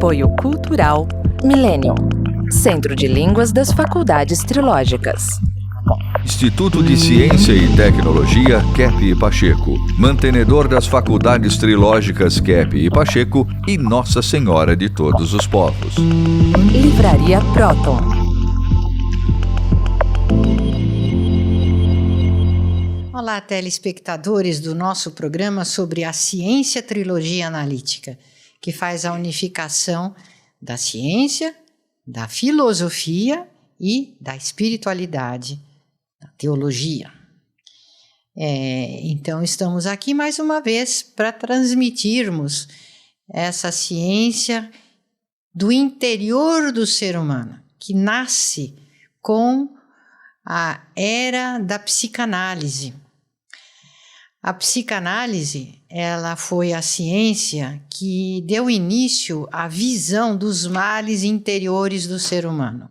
Apoio Cultural Millennium, Centro de Línguas das Faculdades Trilógicas. Instituto de Ciência e Tecnologia Kepp e Pacheco, mantenedor das Faculdades Trilógicas Kepp e Pacheco e Nossa Senhora de Todos os Povos. Livraria Próton. Olá, telespectadores do nosso programa sobre a Ciência Trilogia Analítica, que faz a unificação da ciência, da filosofia e da espiritualidade, da teologia. Então, estamos aqui mais uma vez para transmitirmos essa ciência do interior do ser humano, que nasce com a era da psicanálise. A psicanálise, ela foi a ciência que deu início à visão dos males interiores do ser humano.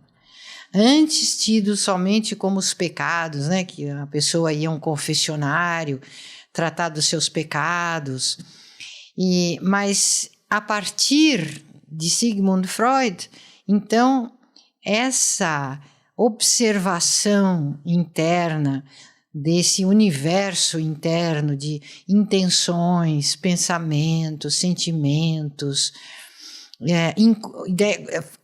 Antes tidos somente como os pecados, né? Que a pessoa ia a um confessionário tratar dos seus pecados. Mas a partir de Sigmund Freud, então, essa observação interna desse universo interno de intenções, pensamentos, sentimentos,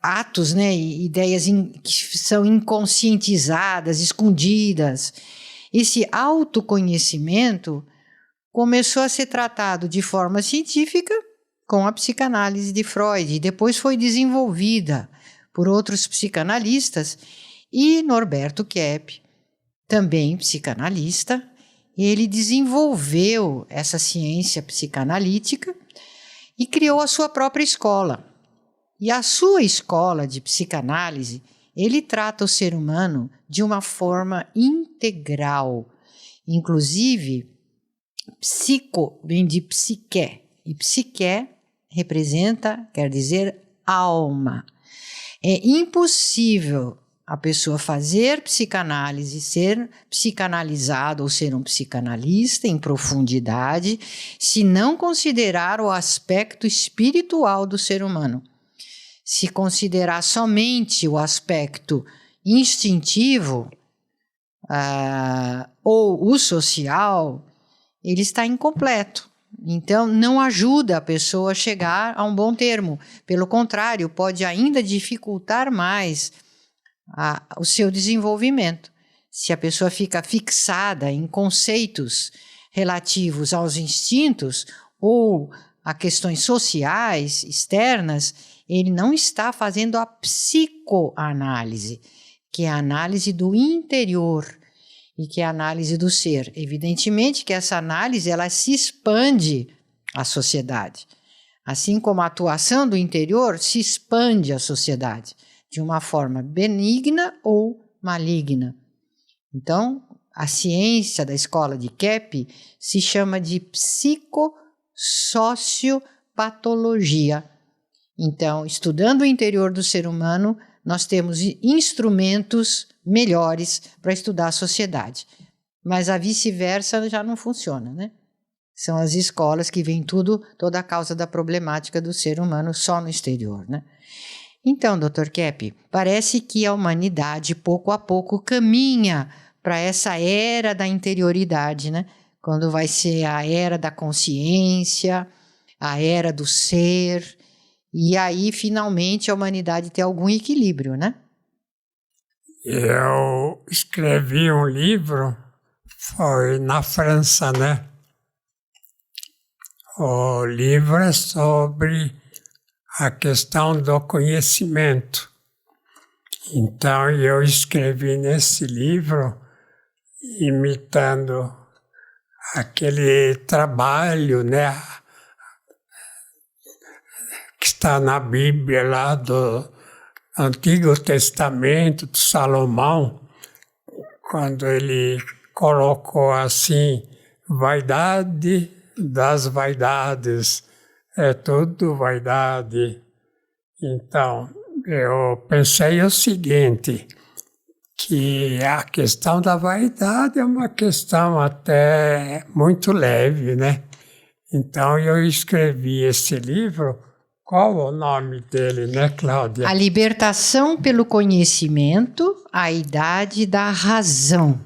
atos, né, ideias que são inconscientizadas, escondidas. Esse autoconhecimento começou a ser tratado de forma científica com a psicanálise de Freud e depois foi desenvolvida por outros psicanalistas e Norberto Kepp, também psicanalista, ele desenvolveu essa ciência psicanalítica e criou a sua própria escola. E a sua escola de psicanálise, ele trata o ser humano de uma forma integral. Inclusive, psico vem de psique, e psique quer dizer alma. É impossível a pessoa fazer psicanálise, ser psicanalizado ou ser um psicanalista em profundidade, se não considerar o aspecto espiritual do ser humano. Se considerar somente o aspecto instintivo ou o social, ele está incompleto. Então, não ajuda a pessoa a chegar a um bom termo. Pelo contrário, pode ainda dificultar mais o seu desenvolvimento. Se a pessoa fica fixada em conceitos relativos aos instintos ou a questões sociais, externas, ele não está fazendo a psicoanálise, que é a análise do interior e que é a análise do ser. Evidentemente que essa análise ela se expande à sociedade. Assim como a atuação do interior se expande à sociedade, de uma forma benigna ou maligna. Então, a ciência da escola de Kepp se chama de psicossociopatologia. Então, estudando o interior do ser humano, nós temos instrumentos melhores para estudar a sociedade. Mas a vice-versa já não funciona, né? São as escolas que veem toda a causa da problemática do ser humano só no exterior, né? Então, Dr. Kepp, parece que a humanidade, pouco a pouco, caminha para essa era da interioridade, né? Quando vai ser a era da consciência, a era do ser, e aí, finalmente, a humanidade tem algum equilíbrio, né? Eu escrevi um livro, foi na França, né? O livro é sobre a questão do conhecimento. Então, eu escrevi nesse livro imitando aquele trabalho, né, que está na Bíblia lá do Antigo Testamento de Salomão, quando ele colocou assim, vaidade das vaidades, é tudo vaidade. Então, eu pensei o seguinte, que a questão da vaidade é uma questão até muito leve, né? Então, eu escrevi esse livro Qual o nome dele, né, Cláudia? A Libertação pelo Conhecimento, a Idade da Razão.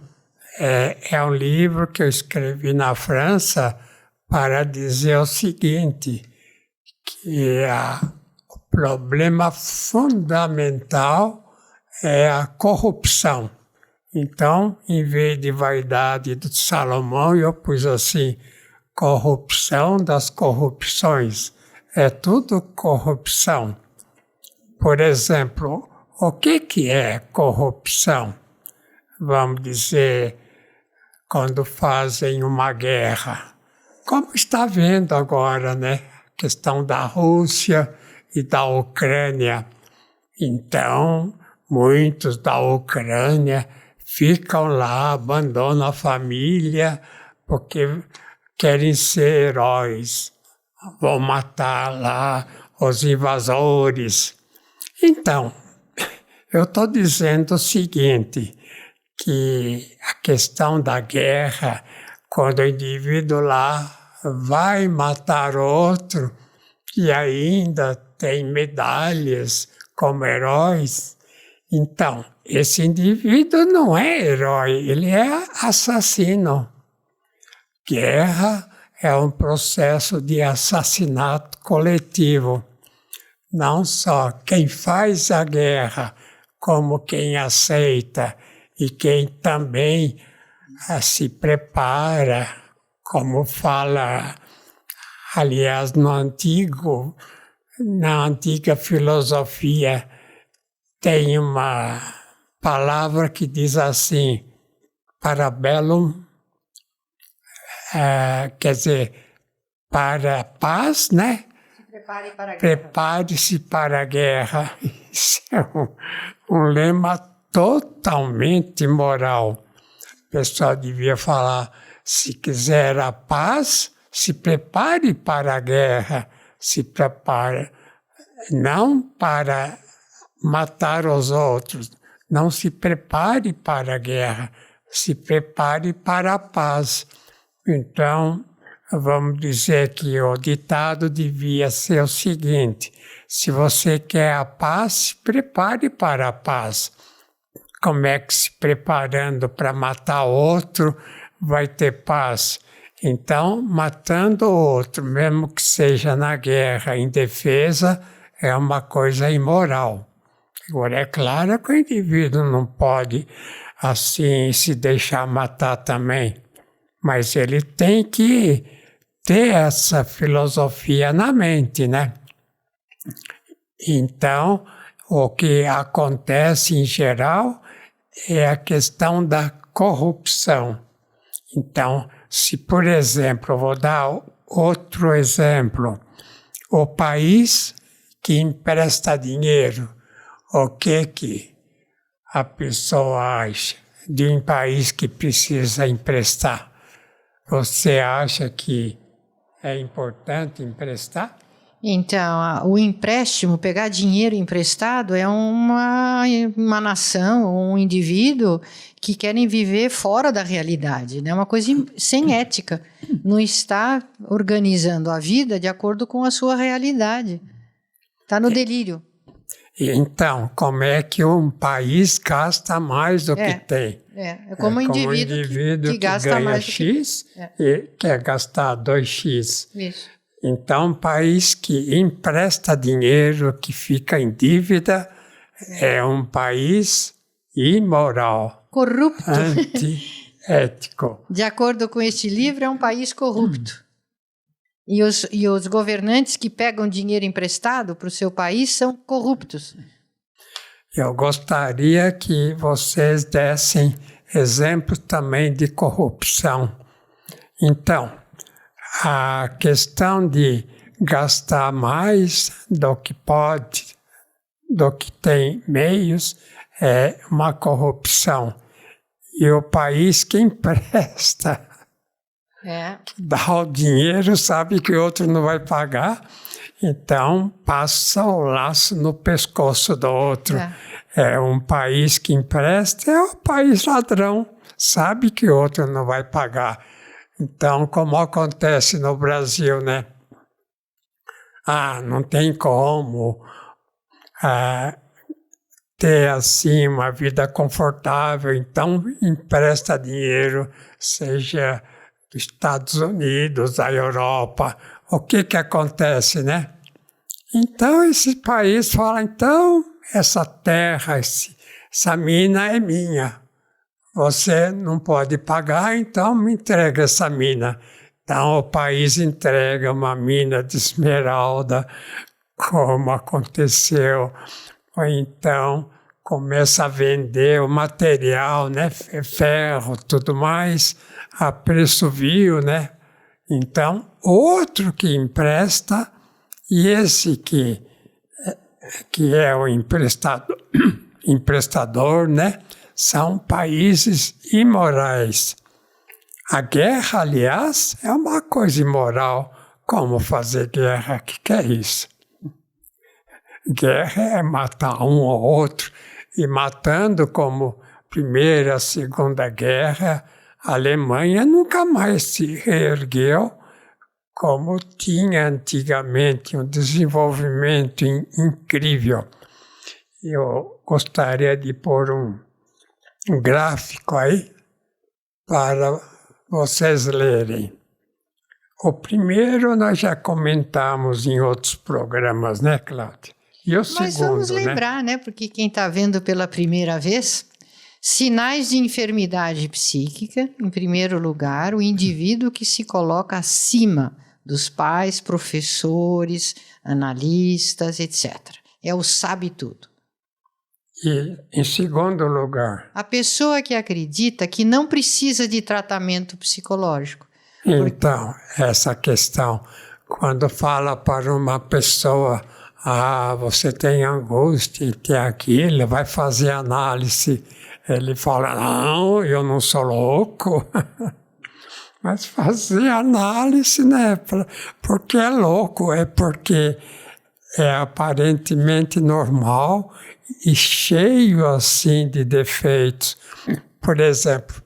É um livro que eu escrevi na França para dizer o seguinte, que o problema fundamental é a corrupção. Então, em vez de vaidade de Salomão, eu pus assim, corrupção das corrupções. É tudo corrupção. Por exemplo, o que é corrupção? Vamos dizer, quando fazem uma guerra. Como está vendo agora, né? A questão da Rússia e da Ucrânia. Então, muitos da Ucrânia ficam lá, abandonam a família, porque querem ser heróis. Vão matar lá os invasores. Então, eu estou dizendo o seguinte, que a questão da guerra, quando o indivíduo lá vai matar outro, e ainda tem medalhas como heróis, então, esse indivíduo não é herói, ele é assassino. Guerra é um processo de assassinato coletivo. Não só quem faz a guerra, como quem aceita e quem também se prepara, como fala, aliás, na antiga filosofia, tem uma palavra que diz assim, parabellum, quer dizer, para a paz, né? Prepare-se para a guerra. Isso é um lema totalmente imoral. O pessoal devia falar, se quiser a paz, se prepare para a guerra. Se prepare, não para matar os outros. Não se prepare para a guerra, se prepare para a paz. Então, vamos dizer que o ditado devia ser o seguinte, se você quer a paz, se prepare para a paz. Como é que se preparando para matar outro vai ter paz? Então, matando o outro, mesmo que seja na guerra, em defesa, é uma coisa imoral. Agora, é claro que o indivíduo não pode, assim, se deixar matar também. Mas ele tem que ter essa filosofia na mente, né? Então, o que acontece em geral é a questão da corrupção. Então, se, por exemplo, eu vou dar outro exemplo, o país que empresta dinheiro, o que a pessoa acha de um país que precisa emprestar? Você acha que é importante emprestar? Então, o empréstimo, pegar dinheiro emprestado, é uma nação, um indivíduo que querem viver fora da realidade, né? Uma coisa sem ética. Não está organizando a vida de acordo com a sua realidade. Está no delírio. Então, como é que um país gasta mais do que tem? É como um indivíduo que gasta ganha mais X e quer gastar 2X. Isso. Então, um país que empresta dinheiro, que fica em dívida, é um país imoral. Corrupto. Antiético. De acordo com este livro, é um país corrupto. E os governantes que pegam dinheiro emprestado para o seu país são corruptos. Eu gostaria que vocês dessem exemplos também de corrupção. Então, a questão de gastar mais do que pode, do que tem meios, é uma corrupção. E o país que empresta, que dá o dinheiro, sabe que o outro não vai pagar, então passa o laço no pescoço do outro. É um país que empresta, é um país ladrão, sabe que o outro não vai pagar. Então, como acontece no Brasil, né? não tem como ter assim uma vida confortável, então empresta dinheiro, seja dos Estados Unidos, da Europa. O que acontece, né? Então esse país fala, então essa terra, essa mina é minha. Você não pode pagar, então me entrega essa mina. Então o país entrega uma mina de esmeralda, como aconteceu. Ou então começa a vender o material, né? Ferro, tudo mais, a preço vil, né? Então, outro que empresta, e esse que é o emprestador, né? São países imorais. A guerra, aliás, é uma coisa imoral. Como fazer guerra? O que é isso? Guerra é matar um ou outro, e matando como Primeira, Segunda Guerra, a Alemanha nunca mais se reergueu como tinha antigamente, um desenvolvimento incrível. Eu gostaria de pôr um gráfico aí para vocês lerem. O primeiro nós já comentamos em outros programas, né, Cláudia? E o segundo, mas vamos lembrar, né? Porque quem está vendo pela primeira vez, sinais de enfermidade psíquica, em primeiro lugar, o indivíduo que se coloca acima dos pais, professores, analistas, etc. É o sabe tudo. E, em segundo lugar, a pessoa que acredita que não precisa de tratamento psicológico. Então, essa questão, quando fala para uma pessoa, você tem angústia e tem aquilo, vai fazer análise, ele fala, não, eu não sou louco. Mas fazer análise, né, porque é louco, é porque é aparentemente normal e cheio assim de defeitos. Por exemplo,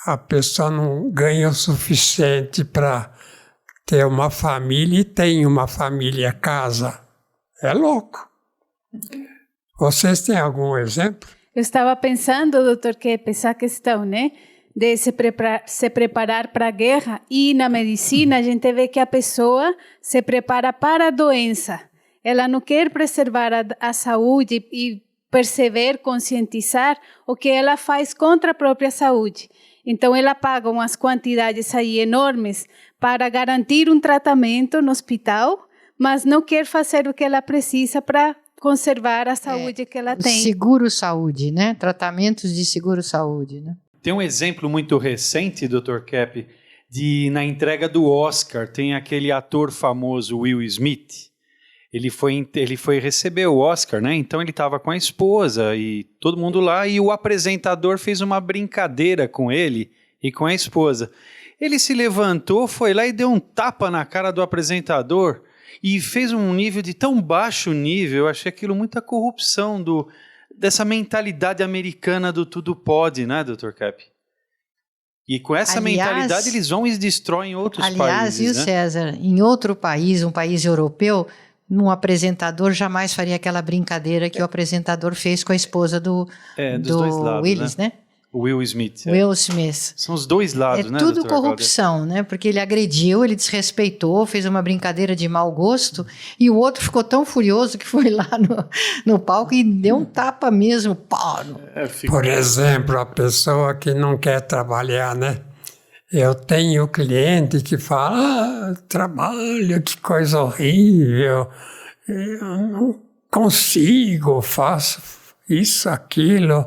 a pessoa não ganha o suficiente para ter uma família e tem uma família, casa. É louco. Vocês têm algum exemplo? Eu estava pensando, doutor Keppe, essa questão, né? De se preparar para a guerra, e na medicina a gente vê que a pessoa se prepara para a doença. Ela não quer preservar a saúde e perceber, conscientizar o que ela faz contra a própria saúde. Então, ela paga umas quantidades aí enormes para garantir um tratamento no hospital, mas não quer fazer o que ela precisa para conservar a saúde que ela tem. Seguro-saúde, né? Tratamentos de seguro-saúde, né? Tem um exemplo muito recente, Dr. Keppe, na entrega do Oscar, tem aquele ator famoso Will Smith. Ele foi receber o Oscar, né? Então ele estava com a esposa e todo mundo lá, e o apresentador fez uma brincadeira com ele e com a esposa. Ele se levantou, foi lá e deu um tapa na cara do apresentador e fez um nível de tão baixo nível, eu achei aquilo muita corrupção dessa mentalidade americana do tudo pode, né, Dr. Keppe? E com essa mentalidade eles vão e destroem outros países. Aliás, viu, né? César, em outro país, um país europeu, um apresentador jamais faria aquela brincadeira que o apresentador fez com a esposa do dois lados, Willis, né? Will Smith. Will Smith. São os dois lados, né? É tudo doutora corrupção, Cláudia? né? Porque ele agrediu, ele desrespeitou, fez uma brincadeira de mau gosto, e o outro ficou tão furioso que foi lá no palco e deu um tapa mesmo. Por exemplo, a pessoa que não quer trabalhar, né? Eu tenho cliente que fala, trabalho, que coisa horrível, eu não consigo, faço isso, aquilo.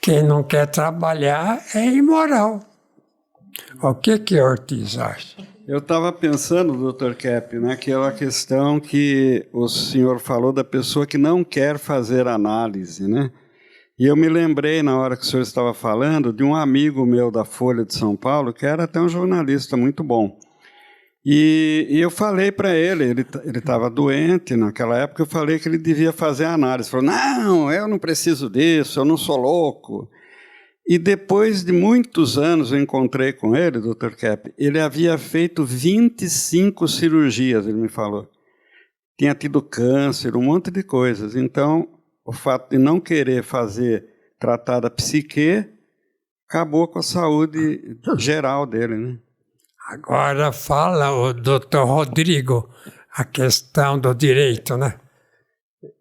Quem não quer trabalhar é imoral. O que Ortiz acha? Eu estava pensando, Dr. Keppe, naquela questão que o senhor falou da pessoa que não quer fazer análise, né? E eu me lembrei, na hora que o senhor estava falando, de um amigo meu da Folha de São Paulo, que era até um jornalista muito bom. E eu falei para ele estava doente naquela época, eu falei que ele devia fazer análise. Ele falou, não, eu não preciso disso, eu não sou louco. E depois de muitos anos eu encontrei com ele, Dr. Keppe, ele havia feito 25 cirurgias, ele me falou. tinha tido câncer, um monte de coisas. Então, o fato de não querer tratar da psique acabou com a saúde geral dele, né? Agora fala o doutor Rodrigo, a questão do direito, né?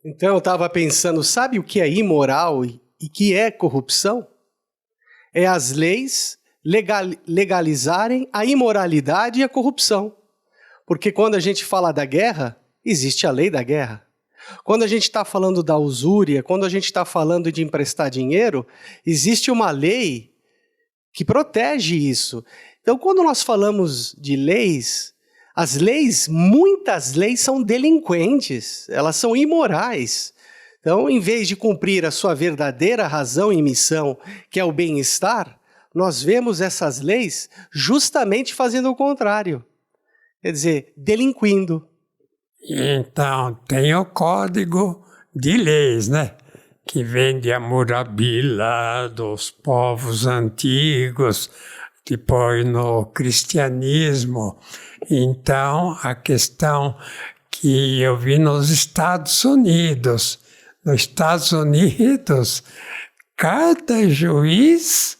Então eu estava pensando, sabe o que é imoral e que é corrupção? É as leis legalizarem a imoralidade e a corrupção. Porque quando a gente fala da guerra, existe a lei da guerra. Quando a gente está falando da usúria, quando a gente está falando de emprestar dinheiro, existe uma lei que protege isso. Então, quando nós falamos de leis, muitas leis são delinquentes, elas são imorais. Então, em vez de cumprir a sua verdadeira razão e missão, que é o bem-estar, nós vemos essas leis justamente fazendo o contrário. Quer dizer, delinquindo. Então, tem o Código de Leis, né? Que vem de Hammurabi, dos povos antigos, depois no cristianismo. Então, a questão que eu vi nos Estados Unidos. Nos Estados Unidos, cada juiz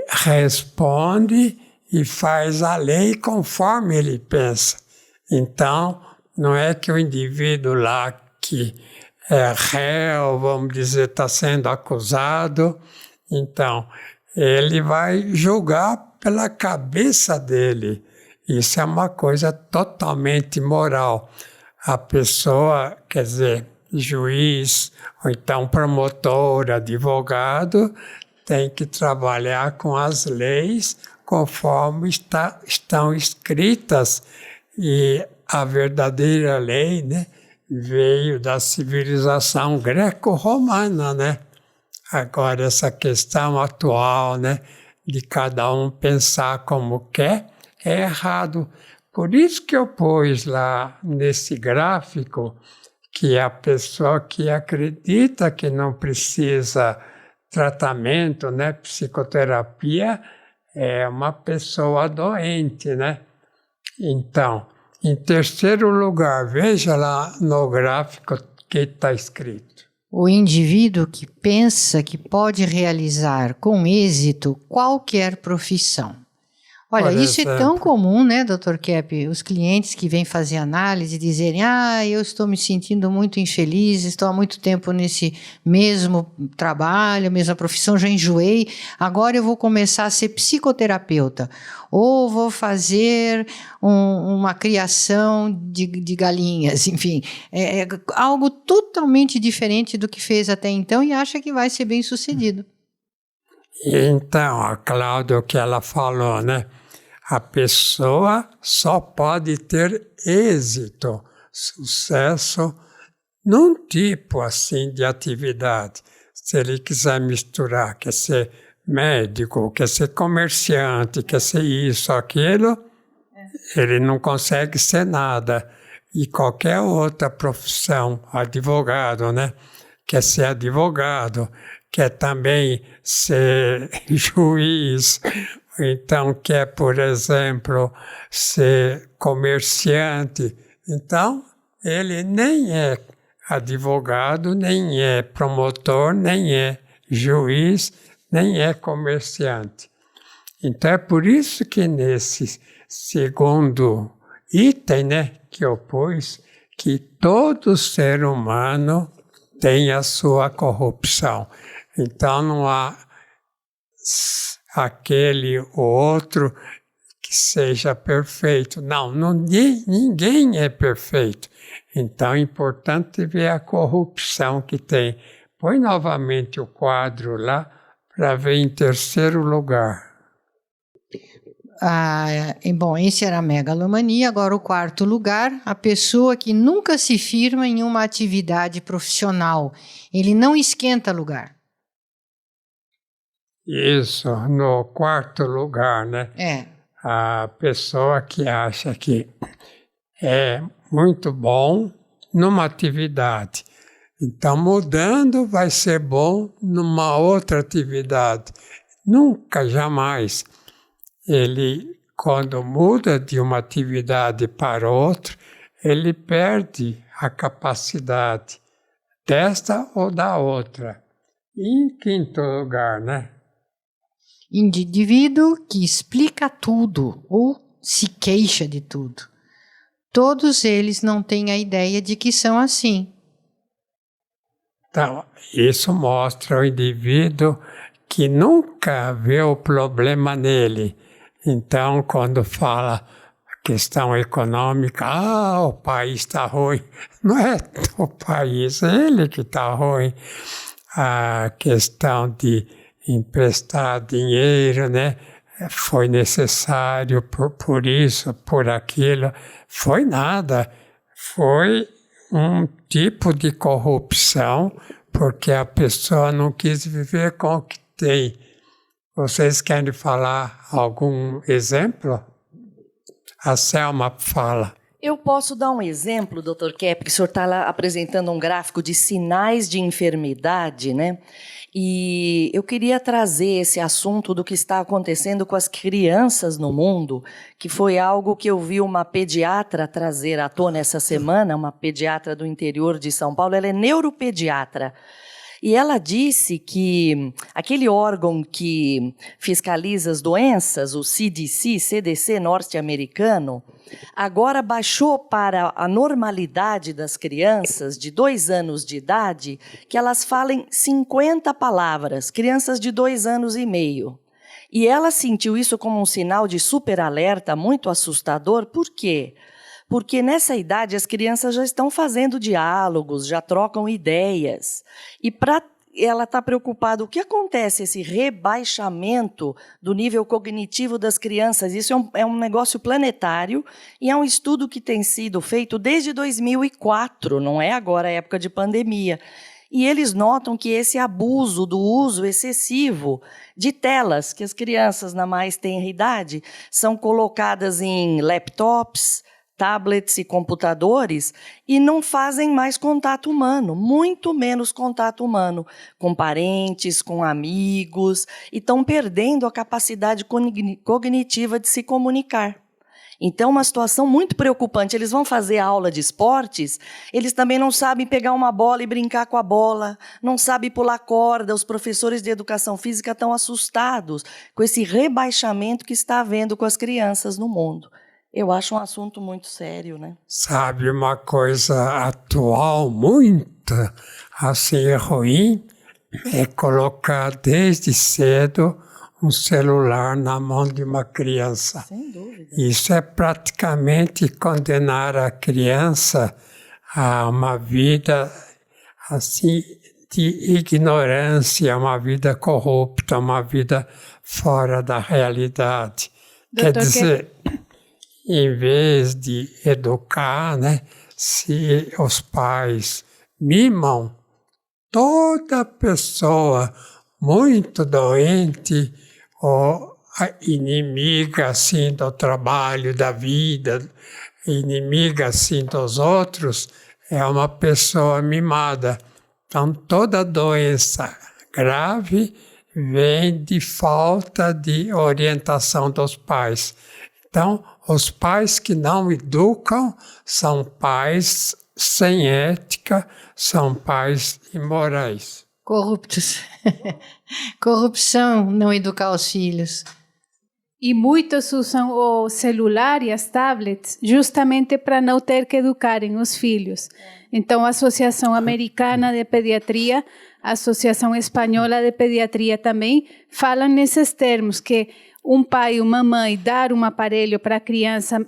responde e faz a lei conforme ele pensa. Então, não é que o indivíduo lá que é réu, vamos dizer, está sendo acusado, então ele vai julgar pela cabeça dele. Isso é uma coisa totalmente imoral. A pessoa, quer dizer, juiz, ou então promotor, advogado, tem que trabalhar com as leis conforme estão escritas. E a verdadeira lei, né, veio da civilização greco-romana, né? Agora, essa questão atual, né, de cada um pensar como quer, é errado. Por isso que eu pus lá nesse gráfico que a pessoa que acredita que não precisa tratamento, né, psicoterapia, é uma pessoa doente, né? Então, em terceiro lugar, veja lá no gráfico que está escrito. O indivíduo que pensa que pode realizar com êxito qualquer profissão. Olha, isso é tão comum, né, Dr. Kepp? Os clientes que vêm fazer análise dizerem: eu estou me sentindo muito infeliz, estou há muito tempo nesse mesmo trabalho, mesma profissão, já enjoei, agora eu vou começar a ser psicoterapeuta, ou vou fazer uma criação de galinhas, enfim, é algo totalmente diferente do que fez até então e acha que vai ser bem sucedido. Então, a Cláudia, o que ela falou, né? A pessoa só pode ter êxito, sucesso, num tipo assim de atividade. Se ele quiser misturar, quer ser médico, quer ser comerciante, quer ser isso, aquilo, ele não consegue ser nada. E qualquer outra profissão, advogado, né? Quer ser advogado, quer também ser juiz, então quer, por exemplo, ser comerciante. Então, ele nem é advogado, nem é promotor, nem é juiz, nem é comerciante. Então, é por isso que nesse segundo item, né, que eu pus, que todo ser humano tem a sua corrupção. Então, não há aquele ou outro que seja perfeito. Não, ninguém é perfeito. Então, é importante ver a corrupção que tem. Põe novamente o quadro lá para ver em terceiro lugar. Bom, esse era a megalomania. Agora, o quarto lugar, a pessoa que nunca se firma em uma atividade profissional. Ele não esquenta lugar. Isso, no quarto lugar, né? A pessoa que acha que é muito bom numa atividade. Então, mudando vai ser bom numa outra atividade. Nunca, jamais. Ele, quando muda de uma atividade para outra, ele perde a capacidade desta ou da outra. E em quinto lugar, né? Indivíduo que explica tudo ou se queixa de tudo. Todos eles não têm a ideia de que são assim. Então, isso mostra o indivíduo que nunca vê o problema nele. Então, quando fala questão econômica, o país está ruim. Não é o país, é ele que está ruim. A questão de emprestar dinheiro, né? Foi necessário por isso, por aquilo. Foi nada. Foi um tipo de corrupção, porque a pessoa não quis viver com o que tem. Vocês querem falar algum exemplo? A Selma fala. Eu posso dar um exemplo, Dr. Kepp, que o senhor está lá apresentando um gráfico de sinais de enfermidade, né? E eu queria trazer esse assunto do que está acontecendo com as crianças no mundo, que foi algo que eu vi uma pediatra trazer à tona essa semana, uma pediatra do interior de São Paulo, ela é neuropediatra. E ela disse que aquele órgão que fiscaliza as doenças, o CDC norte-americano, agora baixou para a normalidade das crianças de 2 anos de idade que elas falem 50 palavras, crianças de 2 anos e meio. E ela sentiu isso como um sinal de superalerta muito assustador. Por quê? Porque nessa idade as crianças já estão fazendo diálogos, já trocam ideias. E ela está preocupada, o que acontece, esse rebaixamento do nível cognitivo das crianças? Isso é um negócio planetário e é um estudo que tem sido feito desde 2004, não é agora a época de pandemia. E eles notam que esse abuso do uso excessivo de telas, que as crianças na mais tenra idade são colocadas em laptops, tablets e computadores e não fazem mais contato humano, muito menos contato humano com parentes, com amigos, e estão perdendo a capacidade cognitiva de se comunicar. Então, uma situação muito preocupante. Eles vão fazer aula de esportes, eles também não sabem pegar uma bola e brincar com a bola, não sabem pular corda. Os professores de educação física estão assustados com esse rebaixamento que está havendo com as crianças no mundo. Eu acho um assunto muito sério, né? Sabe, uma coisa atual muito assim ruim é colocar desde cedo um celular na mão de uma criança. Sem dúvida. Isso é praticamente condenar a criança a uma vida assim de ignorância, uma vida corrupta, uma vida fora da realidade. Quer dizer, em vez de educar, né, se os pais mimam toda pessoa muito doente ou inimiga assim do trabalho, da vida, inimiga assim dos outros, é uma pessoa mimada. Então, toda doença grave vem de falta de orientação dos pais. Então, os pais que não educam são pais sem ética, são pais imorais. Corruptos. Corrupção, não educar os filhos. E muitos usam o celular e as tablets justamente para não ter que educarem os filhos. Então, a Associação Americana de Pediatria, a Associação Espanhola de Pediatria também falam nesses termos, que um pai e uma mãe dar um aparelho para a criança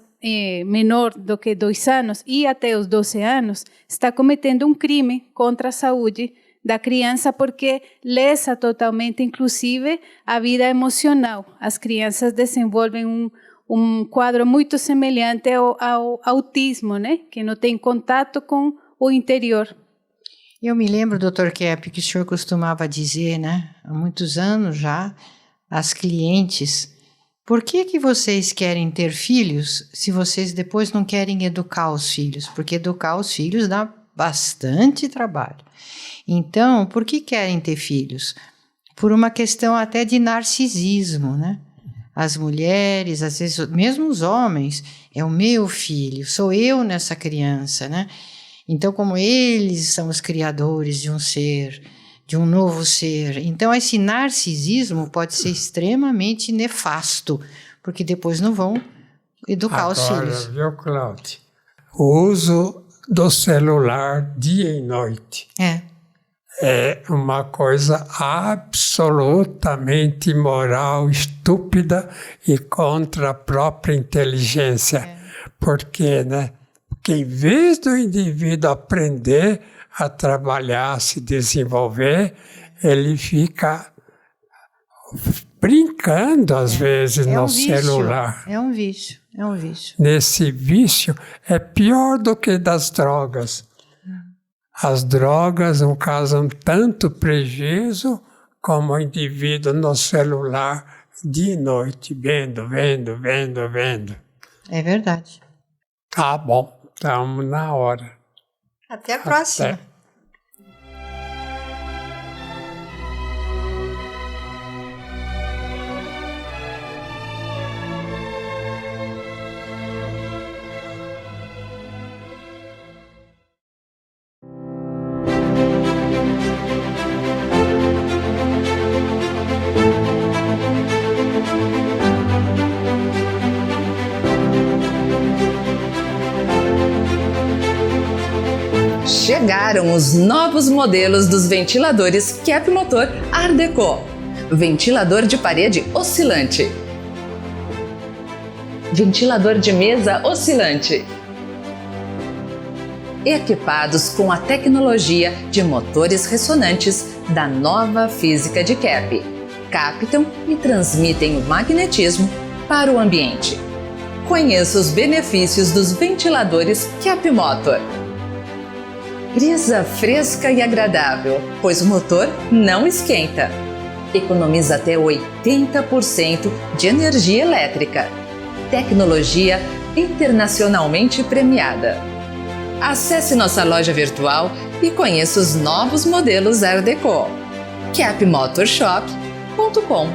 menor do que 2 anos e até os 12 anos está cometendo um crime contra a saúde da criança, porque lesa totalmente, inclusive, a vida emocional. As crianças desenvolvem um quadro muito semelhante ao autismo, né? Que não tem contato com o interior. Eu me lembro, Dr. Kepp, que o senhor costumava dizer, né, há muitos anos já, às clientes, por que vocês querem ter filhos se vocês depois não querem educar os filhos? Porque educar os filhos dá bastante trabalho. Então, por que querem ter filhos? Por uma questão até de narcisismo, né? as mulheres, às vezes mesmo os homens, é o meu filho, sou eu nessa criança, né? Então, como eles são os criadores de um ser, de um novo ser, então esse narcisismo pode ser extremamente nefasto, porque depois não vão educar os filhos. Agora, viu, Cláudia? O uso do celular dia e noite é uma coisa absolutamente imoral, estúpida e contra a própria inteligência. Porque, né? Porque em vez do indivíduo aprender a trabalhar, a se desenvolver, ele fica brincando às vezes no celular. É um vício. Nesse vício é pior do que das drogas. As drogas não causam tanto prejuízo como o indivíduo no celular dia e noite, vendo. É verdade. Tá bom, estamos na hora. Até a próxima. Até. Chegaram os novos modelos dos ventiladores Kep Motor Art Deco. Ventilador de parede oscilante. Ventilador de mesa oscilante. Equipados com a tecnologia de motores ressonantes da nova física de Kep. Captam e transmitem o magnetismo para o ambiente. Conheça os benefícios dos ventiladores Kep Motor. Brisa fresca e agradável, pois o motor não esquenta. Economiza até 80% de energia elétrica. Tecnologia internacionalmente premiada. Acesse nossa loja virtual e conheça os novos modelos Art Deco. kepmotorshop.com